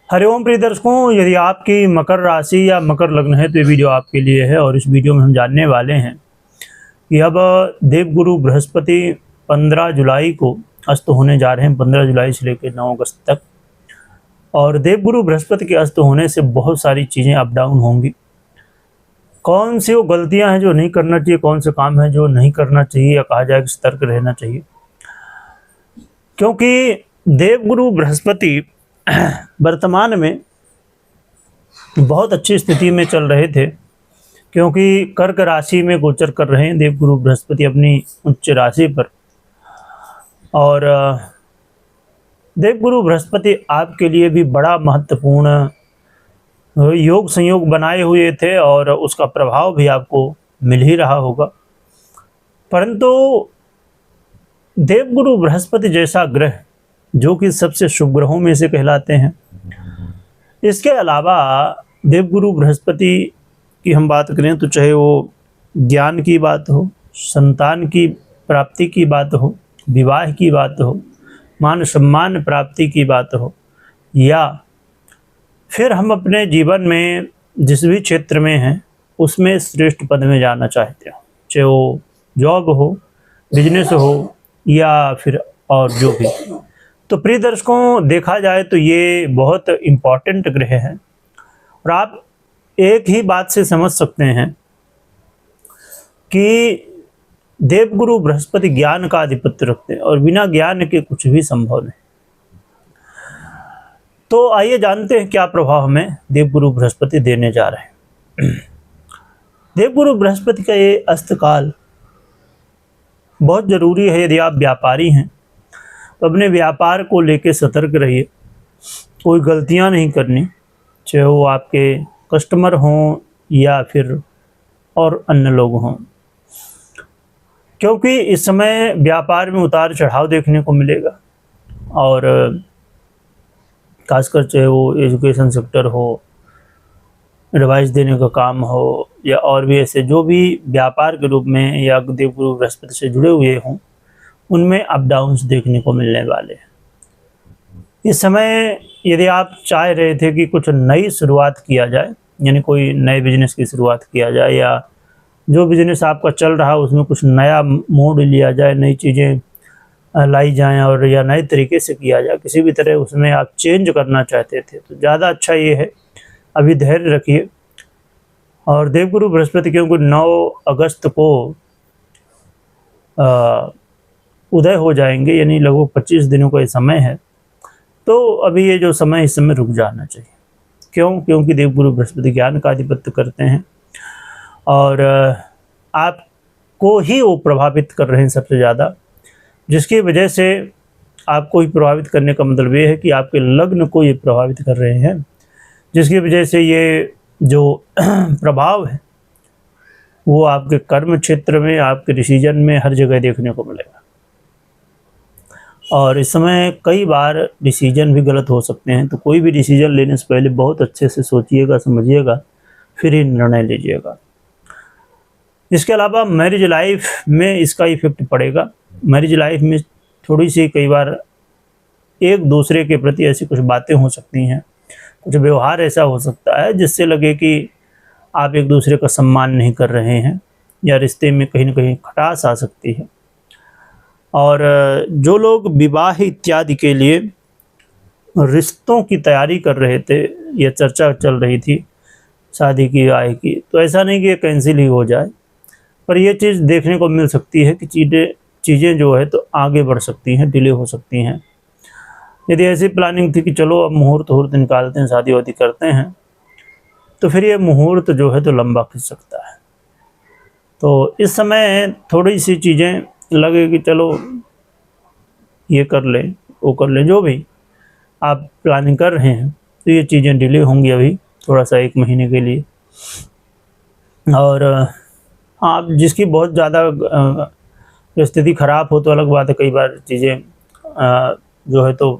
हरिओम प्रिय दर्शकों, यदि आपकी मकर राशि या मकर लग्न है तो ये वीडियो आपके लिए है। और इस वीडियो में हम जानने वाले हैं कि अब देवगुरु बृहस्पति 15 जुलाई को अस्त होने जा रहे हैं, 15 जुलाई से लेकर 9 अगस्त तक। और देवगुरु बृहस्पति के अस्त होने से बहुत सारी चीज़ें अप डाउन होंगी। कौन सी वो गलतियां हैं जो नहीं करना चाहिए, कौन से काम है जो नहीं करना चाहिए, या कहा जाए कि सतर्क रहना चाहिए, क्योंकि देवगुरु बृहस्पति वर्तमान में बहुत अच्छी स्थिति में चल रहे थे, क्योंकि कर्क राशि में गोचर कर रहे हैं देवगुरु बृहस्पति अपनी उच्च राशि पर। और देवगुरु बृहस्पति आपके लिए भी बड़ा महत्वपूर्ण योग संयोग बनाए हुए थे और उसका प्रभाव भी आपको मिल ही रहा होगा। परंतु देवगुरु बृहस्पति जैसा ग्रह, जो कि सबसे शुभ ग्रहों में से कहलाते हैं, इसके अलावा देवगुरु बृहस्पति की हम बात करें तो चाहे वो ज्ञान की बात हो, संतान की प्राप्ति की बात हो, विवाह की बात हो, मान सम्मान प्राप्ति की बात हो, या फिर हम अपने जीवन में जिस भी क्षेत्र में हैं उसमें श्रेष्ठ पद में जाना चाहते हो, चाहे वो जॉब हो, बिजनेस हो, या फिर और जो भी। तो प्रिय दर्शकों, देखा जाए तो ये बहुत इम्पॉर्टेंट ग्रह है। और आप एक ही बात से समझ सकते हैं कि देवगुरु बृहस्पति ज्ञान का आधिपत्य रखते हैं और बिना ज्ञान के कुछ भी संभव नहीं। तो आइए जानते हैं क्या प्रभाव हमें देवगुरु बृहस्पति देने जा रहे हैं। देवगुरु बृहस्पति का ये अस्तकाल बहुत जरूरी है। यदि आप व्यापारी हैं तो अपने व्यापार को लेकर सतर्क रहिए, कोई गलतियां नहीं करनी, चाहे वो आपके कस्टमर हों या फिर और अन्य लोग हों, क्योंकि इस समय व्यापार में उतार चढ़ाव देखने को मिलेगा। और खासकर चाहे वो एजुकेशन सेक्टर हो, एडवाइस देने का काम हो, या और भी ऐसे जो भी व्यापार के रूप में या देवगुरु बृहस्पति से जुड़े हुए हों, उनमें अप डाउन्स देखने को मिलने वाले हैं। इस समय यदि आप चाह रहे थे कि कुछ नई शुरुआत किया जाए, यानी कोई नए बिजनेस की शुरुआत किया जाए, या जो बिजनेस आपका चल रहा है उसमें कुछ नया मोड़ लिया जाए, नई चीज़ें लाई जाएं और या नए तरीके से किया जाए, किसी भी तरह उसमें आप चेंज करना चाहते थे, तो ज़्यादा अच्छा ये है अभी धैर्य रखिए। और देवगुरु बृहस्पति क्योंकि 9 अगस्त को उदय हो जाएंगे, यानी लगभग 25 दिनों का ये समय है, तो अभी ये जो समय इस समय रुक जाना चाहिए। क्यों? क्योंकि देवगुरु बृहस्पति ज्ञान का आधिपत्य करते हैं और आपको ही वो प्रभावित कर रहे हैं सबसे ज़्यादा, जिसकी वजह से आपको ही प्रभावित करने का मतलब ये है कि आपके लग्न को ये प्रभावित कर रहे हैं, जिसकी वजह से ये जो प्रभाव है वो आपके कर्म क्षेत्र में, आपके डिसीजन में, हर जगह देखने को मिलेगा। और इस समय कई बार डिसीजन भी गलत हो सकते हैं, तो कोई भी डिसीजन लेने से पहले बहुत अच्छे से सोचिएगा, समझिएगा, फिर ही निर्णय लीजिएगा। इसके अलावा मैरिज लाइफ में इसका इफेक्ट पड़ेगा। मैरिज लाइफ में थोड़ी सी कई बार एक दूसरे के प्रति ऐसी कुछ बातें हो सकती हैं, कुछ व्यवहार ऐसा हो सकता है जिससे लगे कि आप एक दूसरे का सम्मान नहीं कर रहे हैं, या रिश्ते में कहीं ना कहीं खटास आ सकती है। और जो लोग विवाह इत्यादि के लिए रिश्तों की तैयारी कर रहे थे, या चर्चा चल रही थी शादी की, आय की, तो ऐसा नहीं कि कैंसिल ही हो जाए, पर यह चीज़ देखने को मिल सकती है कि चीज़ें जो है तो आगे बढ़ सकती हैं, डिले हो सकती हैं। यदि ऐसी प्लानिंग थी कि चलो अब मुहूर्त निकालते हैं, शादी वादी करते हैं, तो फिर ये मुहूर्त जो है तो लंबा खिंच सकता है। तो इस समय थोड़ी सी चीज़ें लगे कि चलो ये कर लें, वो कर लें, जो भी आप प्लानिंग कर रहे हैं, तो ये चीज़ें डिले होंगी अभी थोड़ा सा 1 महीने के लिए। और आप जिसकी बहुत ज़्यादा स्थिति ख़राब हो तो अलग बात है, कई बार चीज़ें जो है तो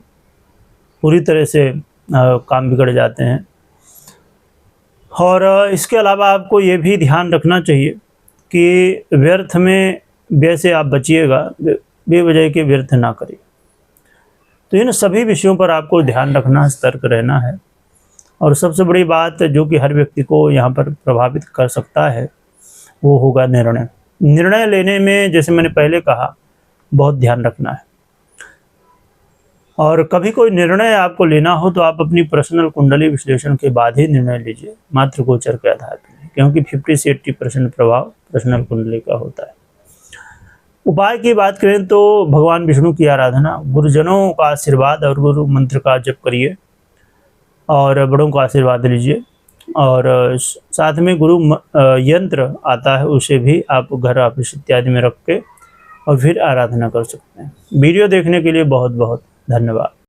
पूरी तरह से काम बिगड़ जाते हैं। और इसके अलावा आपको ये भी ध्यान रखना चाहिए कि व्यर्थ में व्यय से आप बचिएगा, बेवजह के व्यर्थ ना करिए। तो इन सभी विषयों पर आपको ध्यान रखना, सतर्क रहना है। और सबसे बड़ी बात जो कि हर व्यक्ति को यहाँ पर प्रभावित कर सकता है वो होगा निर्णय। निर्णय लेने में जैसे मैंने पहले कहा बहुत ध्यान रखना है। और कभी कोई निर्णय आपको लेना हो तो आप अपनी पर्सनल कुंडली विश्लेषण के बाद ही निर्णय लीजिए, मात्र गोचर के आधार पर, क्योंकि 50 से 80% प्रभाव पर्सनल कुंडली का होता है। उपाय की बात करें तो भगवान विष्णु की आराधना, गुरुजनों का आशीर्वाद और गुरु मंत्र का जप करिए और बड़ों का आशीर्वाद लीजिए। और साथ में गुरु यंत्र आता है, उसे भी आप घर ऑफिस इत्यादि में रख के और फिर आराधना कर सकते हैं। वीडियो देखने के लिए बहुत बहुत धन्यवाद।